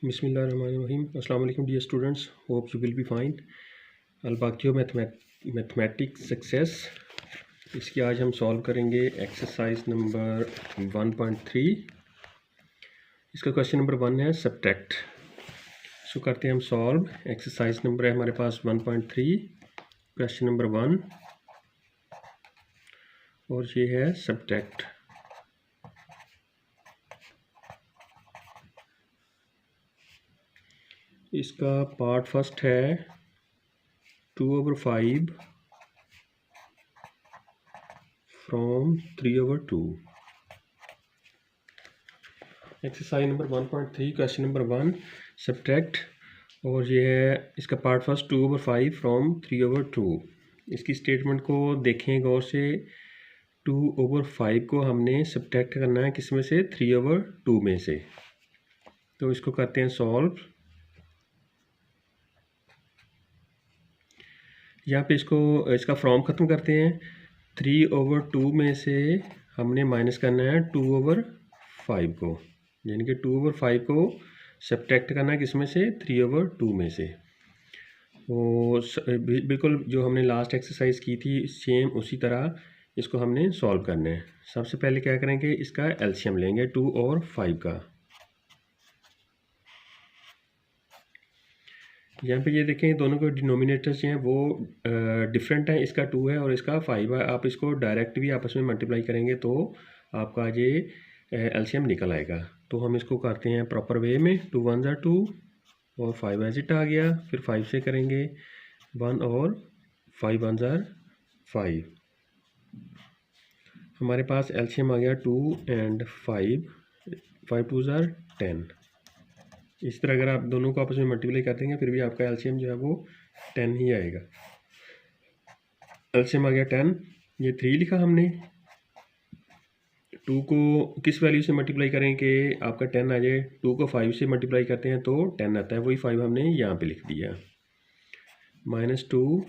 Bismillahirrahmanirrahim. Assalamu alaikum dear students. Hope you will be fine. Al-Baqiyya mathematics success, इसकी आज हम solve करेंगे exercise number 1.3। इसका question number 1 है सब्ट्रैक्ट। इसको करते हैं हम सॉल्व। एक्सरसाइज नंबर है हमारे पास 1.3, क्वेश्चन नंबर 1 और ये है सब्ट्रैक्ट। इसका पार्ट फर्स्ट है 2/5 from 3/2। Exercise number 1.3 question number 1 subtract, और ये है इसका पार्ट फर्स्ट 2/5 फ्रॉम 3/2। इसकी स्टेटमेंट को देखें गौर से। 2/5 को हमने सब्ट्रैक्ट करना है किस में से? 3/2 में से। तो इसको करते हैं सॉल्व। यहाँ पे इसका फ्रॉम ख़त्म करते हैं। 3/2 में से हमने माइनस करना है 2/5 को, यानी कि 2/5 को सब्ट्रैक्ट करना है किस में से? 3/2 में से। और बिल्कुल जो हमने लास्ट एक्सरसाइज की थी सेम उसी तरह इसको हमने सॉल्व करना है। सबसे पहले क्या करेंगे, इसका एलसीएम लेंगे 2 और 5 का। यहाँ पे ये देखें दोनों के डिनोमिनेटर्स हैं वो डिफरेंट हैं। इसका 2 है और इसका 5 है। आप इसको डायरेक्ट भी आपस में मल्टीप्लाई करेंगे तो आपका ये एलसीएम निकल आएगा। तो हम इसको करते हैं प्रॉपर वे में। 2 1 2 और 5 एज इट आ गया। फिर 5 से करेंगे 1 और 5 1 5। हमारे पास एलसीएम आ गया 2 एंड 5, 5 2 10। इस तरह अगर आप दोनों को आपस में मल्टीप्लाई कर देंगे फिर भी आपका एलसीएम जो है वो 10 ही आएगा। एलसीएम आ गया 10। ये 3 लिखा हमने। 2 को किस वैल्यू से मल्टीप्लाई करें कि आपका 10 आ जाए? 2 को 5 से मल्टीप्लाई करते हैं तो 10 आता है, वही 5 हमने यहाँ पे लिख दिया। -2,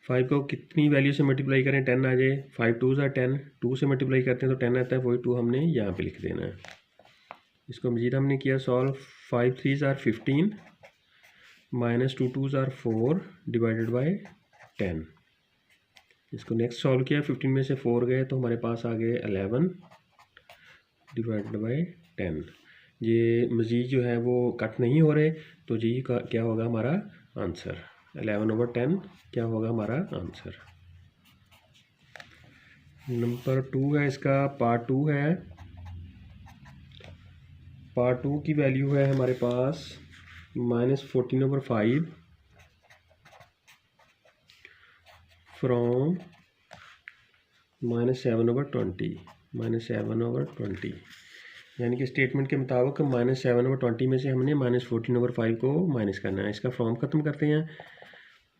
5 को कितनी वैल्यू से मल्टीप्लाई करें 10 आ जाए? 5 2 10, 2 से मल्टीप्लाई करते हैं तो 10 आता है, वही 2 हमने यहाँ पे लिख देना है। इसको मजीद हमने किया सॉल्व। 5 3 15, -2 2 4 divided by 10। इसको नेक्स्ट सॉल्व किया, 15 में से 4 गए तो हमारे पास आ गए 11 डिवाइडेड बाय 10। ये मजीद जो है वो कट नहीं हो रहे, तो जी क्या होगा हमारा आंसर? 11/10 क्या होगा हमारा आंसर? नंबर 2 है, इसका पार्ट 2 है। पार्ट 2 की वैल्यू है हमारे पास -14/5 फ्रॉम -7/20। -7/20 यानी कि स्टेटमेंट के मुताबिक -7/20 में से हमने -14/5 को माइनस करना है। इसका फॉर्म ख़त्म करते हैं।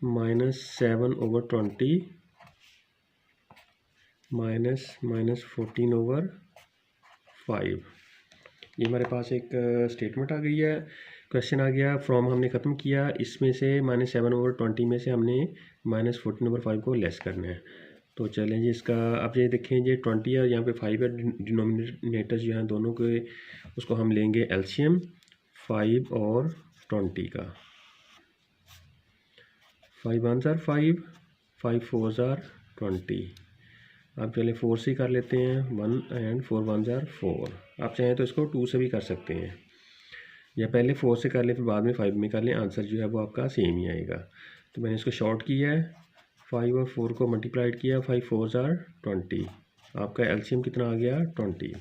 -7/20 -14/5। ये हमारे पास एक स्टेटमेंट आ गई है। क्वेश्चन आ गया, फ्रॉम हमने ख़त्म किया। इसमें से -7/20 में से हमने -14/5 को लेस करना है। तो चलें जी, इसका आप ये देखें ये 20 है, यहाँ पे 5 है। डिनोमिनेटर्स जो हैं दोनों के, उसको हम लेंगे एलसीएम 5 और 20 का। 5 1 5, 5 4 20। आप चले 4 से कर लेते हैं 1 एंड 4 1 4। आप चाहें तो इसको 2 से भी कर सकते हैं, या पहले 4 से कर लें फिर बाद में 5 में कर लें, आंसर जो है वो आपका सेम ही आएगा। तो मैंने इसको शॉर्ट किया है, 5 और 4 को मल्टीप्लाइड किया, 5 4 20। आपका एलसीएम कितना आ गया? 20।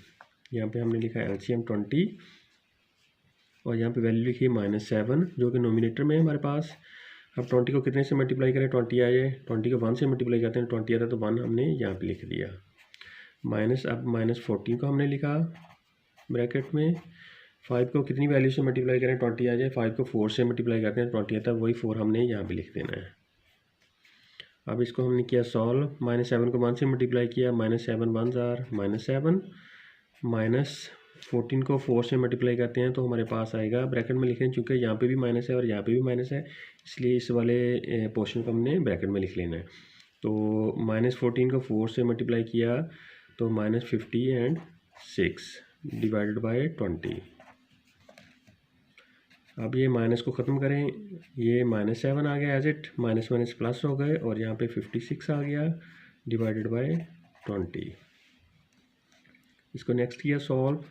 यहाँ पे हमने लिखा एलसीएम 20 और यहाँ पे वैल्यू लिखी -7 जो कि नोमिनेटर में है हमारे पास। अब 20 को कितने से मल्टीप्लाई करें 20 आ जाए? 20 को 1 से मल्टीप्लाई करते हैं 20 आता है, तो 1 हमने यहाँ पे लिख दिया। अब -14 को हमने लिखा ब्रैकेट में। 5 को कितनी वैल्यू से मल्टीप्लाई करें 20 आ जाए? 5 को 4 से मल्टीप्लाई करते हैं 20 आता है, वही 4 हमने यहाँ पे लिख देना है। अब इसको हमने किया सॉल्व। -7 को 1 से मल्टीप्लाई किया, -7 1 -7, -14 को 4 से मल्टीप्लाई करते हैं तो हमारे पास आएगा, ब्रैकेट में लिख रहे हैं चूँकि यहाँ पे भी माइनस है और यहाँ पे भी माइनस है, इसलिए इस वाले पोर्शन को हमने ब्रैकेट में लिख लेना है। तो -14 को 4 से मल्टीप्लाई किया तो -50 एंड 6 डिवाइडेड बाय 20। अब ये माइनस को ख़त्म करें, ये -7 आ गया as it, minus minus plus हो गए और यहाँ पे 56 आ गया डिवाइडेड बाय 20। इसको नेक्स्ट किया सॉल्व।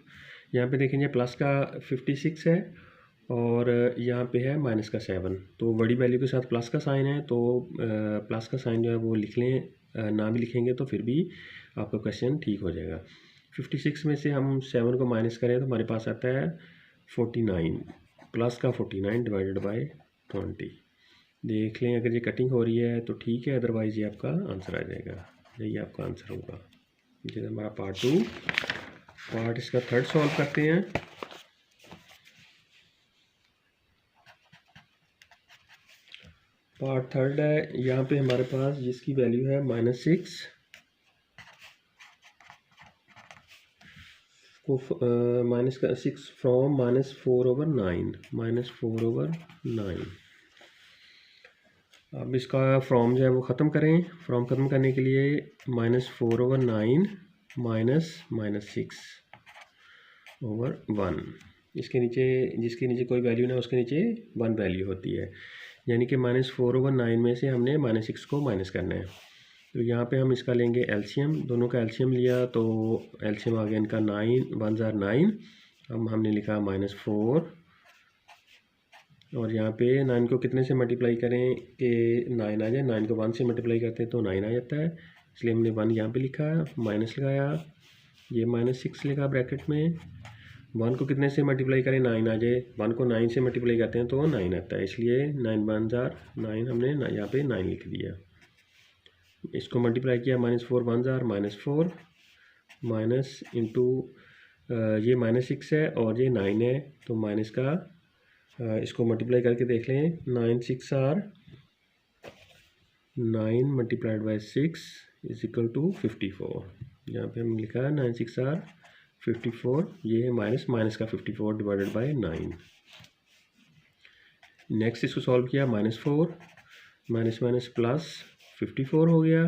यहाँ पे देखेंगे प्लस का 56 है और यहाँ पे है माइनस का 7, तो बड़ी वैल्यू के साथ प्लस का साइन है, तो प्लस का साइन जो है वो लिख लें, ना भी लिखेंगे तो फिर भी आपका क्वेश्चन ठीक हो जाएगा। 56 में से हम 7 को माइनस करें तो हमारे पास आता है 49, प्लस का 49 डिवाइडेड बाय 20। देख लें अगर ये कटिंग हो रही है तो ठीक है, अदरवाइज़ ये आपका आंसर आ जाएगा, यही आपका आंसर होगा। ये हमारा पार्ट 2। पार्ट इसका थर्ड सॉल्व करते हैं। पार्ट थर्ड है, यहाँ पे हमारे पास जिसकी वैल्यू है -6 को माइनस का 6 फ्रॉम -4/9, -4/9। अब इसका फ्रॉम जो है वो ख़त्म करें। फ्रॉम ख़त्म करने के लिए -4/9 -6/1, इसके नीचे जिसके नीचे कोई वैल्यू ना उसके नीचे 1 वैल्यू होती है, यानी कि -4/9 में से हमने -6 को माइनस करना है। तो यहाँ पे हम इसका लेंगे एलसीएम, दोनों का एलसीएम लिया तो एलसीएम आ गया इनका 9 1 ज़ार 9। अब हमने लिखा -4 और यहाँ पे 9 को कितने से मल्टीप्लाई करें कि 9 आ जाए, 9 को 1 से मल्टीप्लाई करते हैं तो 9 आ जाता है, इसलिए हमने 1 यहाँ पे लिखा, माइनस लगाया, ये -6 लिखा ब्रैकेट में। 1 को कितने से मल्टीप्लाई करें 9 आ जाए, 1 को 9 से मल्टीप्लाई करते हैं तो 9 आता है, इसलिए 9 1 ज़ार 9 हमने यहाँ पे 9 लिख दिया। इसको मल्टीप्लाई किया, -4 1 ज़ार -4 माइनस इंटू ये -6 है और ये 9 है, तो माइनस का इसको मल्टीप्लाई करके देख लें, 9 6 are 9 multiplied by 6 is equal to 54। यहाँ पे हम लिखा है 9 6 आर 54, ये है माइनस का 54 डिवाइडेड बाई 9। नेक्स्ट इसको सॉल्व किया, -4 माइनस माइनस प्लस 54 हो गया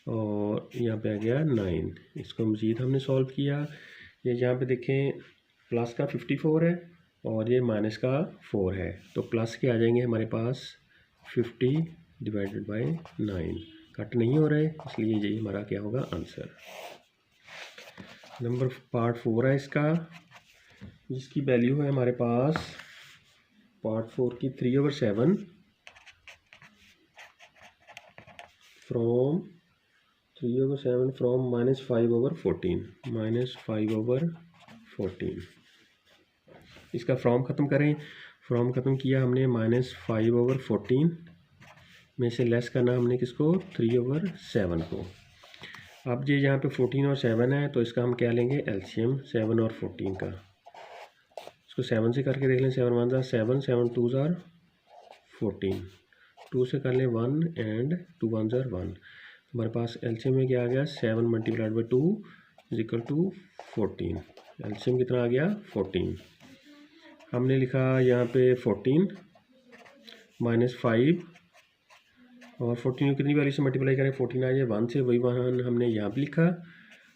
और यहाँ पे आ गया 9। इसको मज़ीद हमने सॉल्व किया, ये यहाँ पे देखें प्लस का 54 है और ये माइनस का 4 है, तो प्लस के आ जाएंगे हमारे पास 50 डिवाइडेड बाई 9, कट नहीं हो रहे, इसलिए यही हमारा क्या होगा आंसर। नंबर पार्ट 4 है इसका, जिसकी वैल्यू है हमारे पास पार्ट 4 की 3/7 फ्रॉम -5/14, -5/14। इसका फ्रॉम ख़त्म करें, फ्रॉम ख़त्म किया हमने, -5/14 में से लेस करना हमने किसको, 3/7 को। अब ये यहाँ पे 14 और 7 है, तो इसका हम क्या लेंगे एलसीएम 7 और 14 का। इसको 7 से करके देख लें, 7 1 ज़ार 7, 7 2 ज़ार 14, 2 से कर लें 1 एंड 2 1 ज़ार 1। हमारे पास एलसीएम में क्या आ गया, 7 multiplied by 2 is equal to 14। LCM कितना आ गया 14। हमने लिखा यहाँ पे 14 -5 और 14 को कितनी वैल्यू से मल्टीप्लाई करें, 14 आ जाए 1 से, वही 1 हमने यहाँ पे लिखा,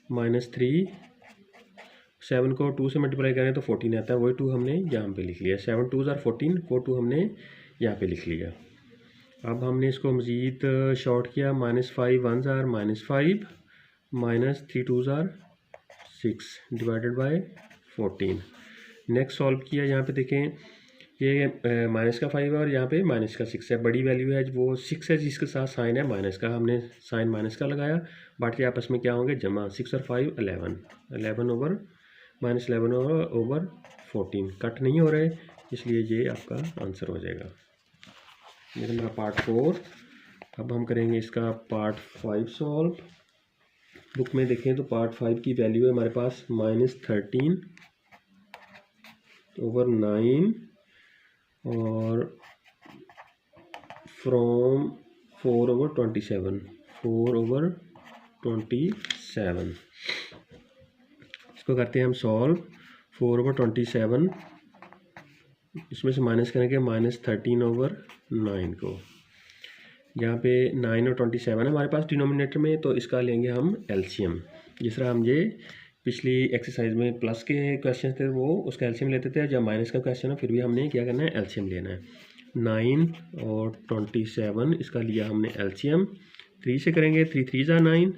-3 7 को 2 से मल्टीप्लाई करें तो 14 आता है, वही 2 हमने यहाँ पे लिख लिया, 7 2 ज़ार 14, वो 2 हमने यहाँ पे लिख लिया। अब हमने इसको मज़ीद शॉर्ट किया, -5 1 ज़ार -5 -3 2 ज़ार 6 डिवाइडेड बाय 14। नेक्स्ट सॉल्व किया, यहाँ पे देखें ये माइनस का 5 है और यहाँ पे माइनस का 6 है, बड़ी वैल्यू है वो 6 है जिसके साथ साइन है माइनस का, हमने साइन माइनस का लगाया, बाकी आपस में क्या होंगे जमा, 6 और 5 11 ओवर -14, कट नहीं हो रहे, इसलिए ये आपका आंसर हो जाएगा। ये मेरा पार्ट 4। अब हम करेंगे इसका पार्ट 5 सॉल्व। बुक में देखें तो पार्ट 5 की वैल्यू है हमारे पास -13/9 और फ्रॉम 4/27, 4/27। इसको करते हैं हम सॉल्व। 4/27 इसमें से माइनस करेंगे -13/9 को। यहाँ पे 9 और 27 है हमारे पास डिनोमिनेटर में, तो इसका लेंगे हम एलसीएम। जिस तरह हम ये पिछली एक्सरसाइज में प्लस के क्वेश्चन थे वो उसका एलसीएम लेते थे, जब माइनस का क्वेश्चन है फिर भी हमने क्या करना है, एलसीएम लेना है। 9 और 27 इसका लिया हमने एलसीएम। 3 से करेंगे, 3 3 ज़ार 9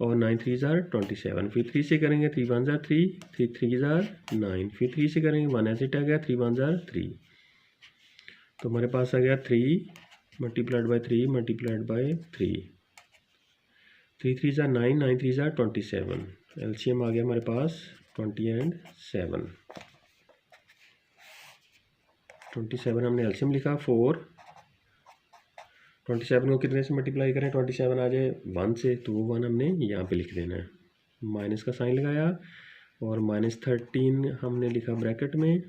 और 9 3 ज़ार 27। फिर 3 से करेंगे, 3 1 ज़ार 3, 3 3 ज़ार 9। फिर 3 से करेंगे, 1 ऐसे आ गया, 3 1 ज़ार 3। तो हमारे पास आ गया 3 मल्टीप्लाइड बाई 3 मल्टीप्लाइड बाई 3। 3 3 ज़ार 9, 9 3 ज़ार 27। एलसीएम आ गया हमारे पास 20 एंड 7। 27 हमने एलसीएम लिखा 4। 27 को कितने से मल्टीप्लाई करें, 27 आ जाए 1 से, तो वो 1 हमने यहाँ पे लिख देना है। माइनस का साइन लगाया और -13 हमने लिखा ब्रैकेट में।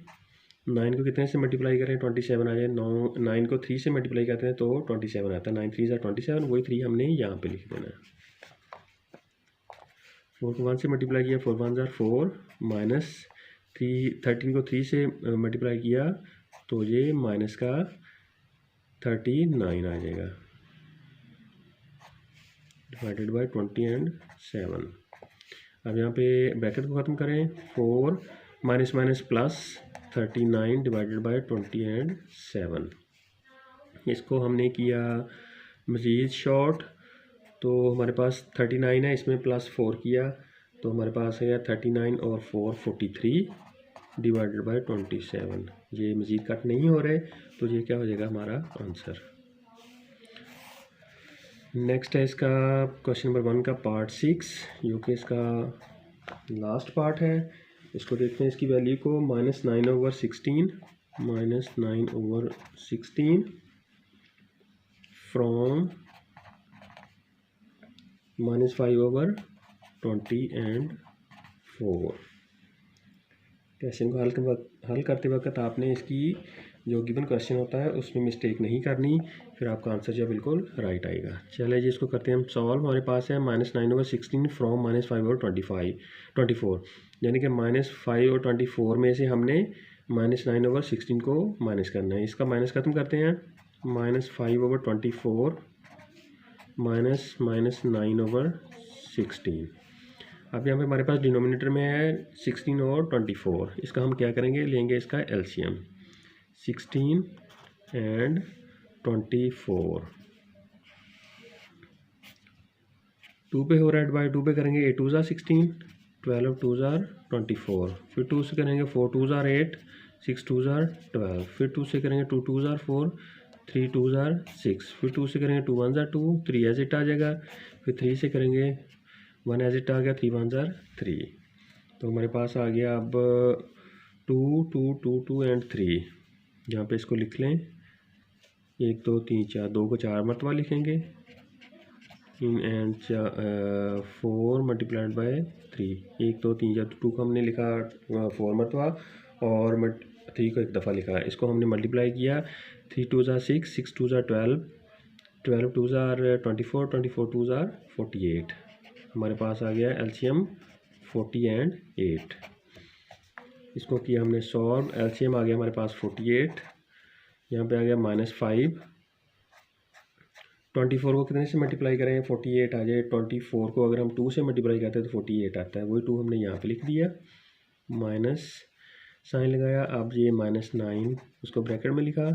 9 को कितने से मल्टीप्लाई करें, 27 आ जाए। 9 को 3 से मल्टीप्लाई करते हैं तो 27 आता है। 9 3 ज़ार 27, वही 3 हमने यहाँ पे लिख देना है। 4 को 1 से मल्टीप्लाई किया, 4 1 ज़ार 4, माइनस 13 को 3 से मल्टीप्लाई किया तो ये माइनस का 39 आ जाएगा, डिवाइडेड बाई 20 एंड 7। अब यहाँ पे ब्रैकेट को ख़त्म करें, 4 minus minus plus 39 divided by 20 and 7। इसको हमने किया मज़ीद शॉर्ट, तो हमारे पास 39 है, इसमें प्लस 4 किया तो हमारे पास है 39 और 4 43 डिवाइडेड बाई 27। ये मज़ीद कट नहीं हो रहे तो ये क्या हो जाएगा हमारा आंसर। नेक्स्ट है इसका क्वेश्चन नंबर 1 का पार्ट 6, जो कि इसका लास्ट पार्ट है। इसको देखते हैं, इसकी वैल्यू को -9/16 -9/16 फ्रॉम -5/20 एंड 4। क्वेश्चन को हल करते वक्त आपने इसकी जो गिवन क्वेश्चन होता है उसमें मिस्टेक नहीं करनी, फिर आपका आंसर जो बिल्कुल राइट आएगा। चलिए जी, इसको करते हैं हम सॉल्व। हमारे पास है -9/16 फ्रॉम -5/24, यानी कि -5/24 में से हमने -9/16 को माइनस करना है। इसका माइनस खत्म करते हैं, -5/24 -9/16। अब यहाँ पे हमारे पास डिनोमिनेटर में है 16 और 24। इसका हम क्या करेंगे, लेंगे इसका एलसीएम 16 एंड 24। 2 पे हो रहा है, डिवाइड 2 पे करेंगे, 8 2 ज़ार 16, 12 2 ज़ार 24। फिर 2 से करेंगे, 4 2 ज़ार 8, 6 2 ज़ार 12। फिर 2 से करेंगे, 2 2 ज़ार 4, 3 2 ज़ार 6। फिर 2 से करेंगे, 2 1 ज़ार 2, 3 एज इट आ जाएगा। फिर 3 से करेंगे, 1 एज इट आ गया, 3 1 ज़ार 3। तो हमारे पास आ गया अब 2 2 2 2 एंड 3। यहाँ पे इसको लिख लें, 1 2 3 4, 2 को 4 मरतबा लिखेंगे, एंड 4 मल्टीप्लाइड बाय 3। 1 2 3 4, 2 को हमने लिखा 4 मरतबा और 3 को एक दफ़ा लिखा। इसको हमने मल्टीप्लाई किया, 3 2 ज़ार 6, 6 2 ज़ार 12, 12 2 ज़ार 24, 24 2 ज़ार 48। हमारे पास आ गया एलसीएम 40 एंड 8। इसको किया हमने सॉल्व, एलसीएम आ गया हमारे पास 48। यहाँ पे आ गया -5। 24 को कितने से मल्टीप्लाई करें, 48 आ जाए। 24 को अगर हम 2 से मल्टीप्लाई करते हैं तो 48 आता है, वही 2 हमने यहाँ पे लिख दिया, माइनस साइन लगाया। अब ये -9 उसको ब्रैकेट में लिखा।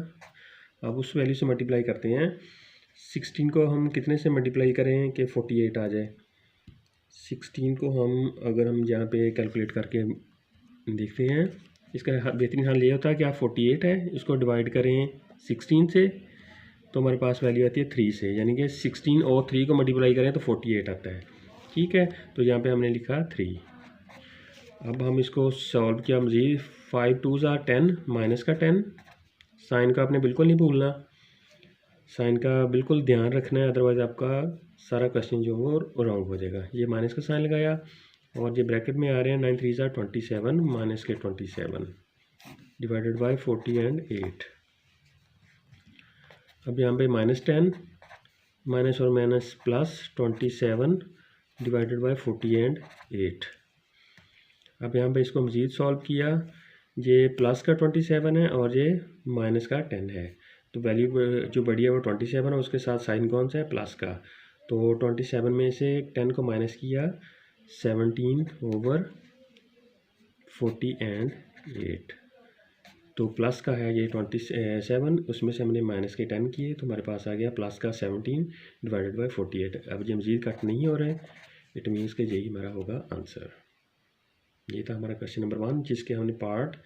अब उस वैल्यू से मल्टीप्लाई करते हैं। 16 को हम कितने से मल्टीप्लाई करें कि 48 आ जाए। 16 को अगर हम यहाँ पे कैलकुलेट करके देखते हैं, इसका बेहतरीन हाल ये होता है कि आप 48 है, इसको डिवाइड करें 16 से तो हमारे पास वैल्यू आती है 3 से, यानी कि 16 और 3 को मल्टीप्लाई करें तो 48 आता है। ठीक है, तो यहाँ पे हमने लिखा 3। अब हम इसको सॉल्व किया मज़ीद, 5 2 ज़ार 10, माइनस का 10। साइन का आपने बिल्कुल नहीं भूलना, साइन का बिल्कुल ध्यान रखना है, अदरवाइज़ आपका सारा क्वेश्चन जो हो रॉन्ग हो जाएगा। ये माइनस का साइन लगाया और ये ब्रैकेट में आ रहे हैं 9 3 ज़ार 27 माइनस के 27 डिवाइडेड बाई 40 एंड 8। अब यहाँ पे -10 माइनस और minus plus 27 divided by 40 and 8। अब यहाँ पे इसको मज़ीद सॉल्व किया, ये प्लस का 27 है और ये माइनस का 10 है, तो वैल्यू जो बड़ी है वो 27 है, उसके साथ साइन कौन सा है, प्लस का। तो 27 में से 10 को माइनस किया 17/40 तो प्लस का है ये 27, उसमें से हमने माइनस के 10 किए तो हमारे पास आ गया प्लस का 17/48। अब ये मज़ीद कट नहीं हो रहा है, इट मीन्स कि यही हमारा होगा आंसर। ये था हमारा क्वेश्चन नंबर 1 जिसके हमने पार्ट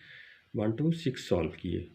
1 to 6 सॉल्व किए।